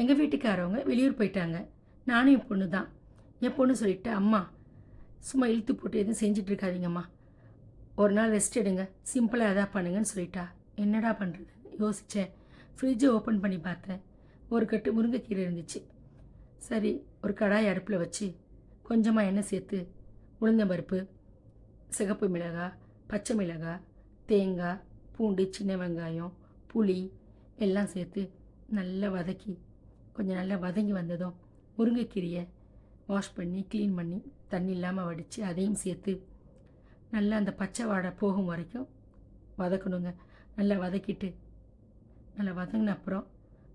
எங்கள் வீட்டுக்காரவங்க வெளியூர் போயிட்டாங்க. நானும் என் பொண்ணு தான். என் பொண்ணு சொல்லிட்டு, அம்மா சும்மா இழுத்து போட்டு எதுவும் செஞ்சிட்ருக்காதீங்கம்மா, ஒரு நாள் ரெஸ்ட் எடுங்க, சிம்பிளாக எதா பண்ணுங்கன்னு சொல்லிட்டா. என்னடா பண்ணுறது யோசித்தேன். ஃப்ரிட்ஜை ஓப்பன் பண்ணி பார்த்தேன். ஒரு கட்டு முருங்கைக்கீரை இருந்துச்சு. சரி, ஒரு கடாய் அடுப்பில் வச்சு கொஞ்சமாக எண்ணெய் சேர்த்து உளுந்தம்பருப்பு, சிகப்பு மிளகாய், பச்சை மிளகாய், தேங்காய், பூண்டு, சின்ன வெங்காயம், புளி எல்லாம் சேர்த்து நல்லா வதக்கி கொஞ்சம் நல்லா வதங்கி வந்ததும் முருங்கைக்கீரையை வாஷ் பண்ணி க்ளீன் பண்ணி தண்ணி இல்லாமல் வடித்து அதையும் சேர்த்து நல்லா அந்த பச்சை வாடை போகும் வரைக்கும் வதக்கணுங்க. நல்லா வதக்கிட்டு நல்லா வதங்கின அப்புறம்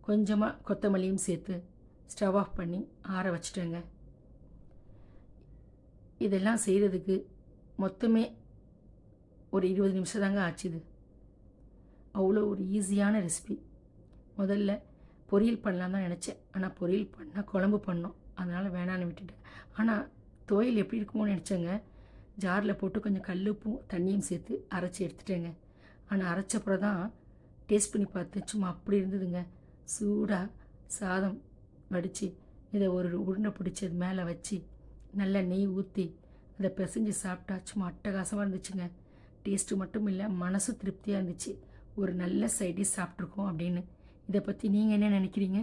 கொஞ்சமாக கொத்தமல்லியும் சேர்த்து ஸ்டவ் ஆஃப் பண்ணி ஆற வச்சுட்டேங்க. இதெல்லாம் செய்கிறதுக்கு மொத்தமே ஒரு 20 நிமிஷம் தாங்க ஆச்சுது. அவ்வளோ ஒரு ஈஸியான ரெசிபி. முதல்ல பொரியல் பண்ணலாம் தான் நினச்சேன். ஆனால் பொரியல் பண்ணால் குழம்பு பண்ணோம், அதனால் வேணான்னு விட்டுட்டேன். ஆனால் துவையல் எப்படி இருக்குமோன்னு நினச்சேங்க. ஜாரில் போட்டு கொஞ்சம் கல்லுப்பும் தண்ணியும் சேர்த்து அரைச்சி எடுத்துட்டேங்க. ஆனால் அரைச்சப்புறம் தான் டேஸ்ட் பண்ணி பார்த்தேன். சும்மா அப்படி இருந்ததுங்க. சூடாக சாதம் வடித்து இதை ஒரு உருண்டை பிடிச்சி அது மேலே வச்சு நல்லா நெய் ஊற்றி அதை பிசைஞ்சு சாப்பிட்டா சும்மா அட்டகாசமாக இருந்துச்சுங்க. டேஸ்ட்டு மட்டும் இல்லை, மனசும் திருப்தியாக இருந்துச்சு. ஒரு நல்ல சைடிஷ் சாப்பிட்ருக்கோம் அப்படின்னு. இதை பற்றி நீங்கள் என்ன நினைக்கிறீங்க?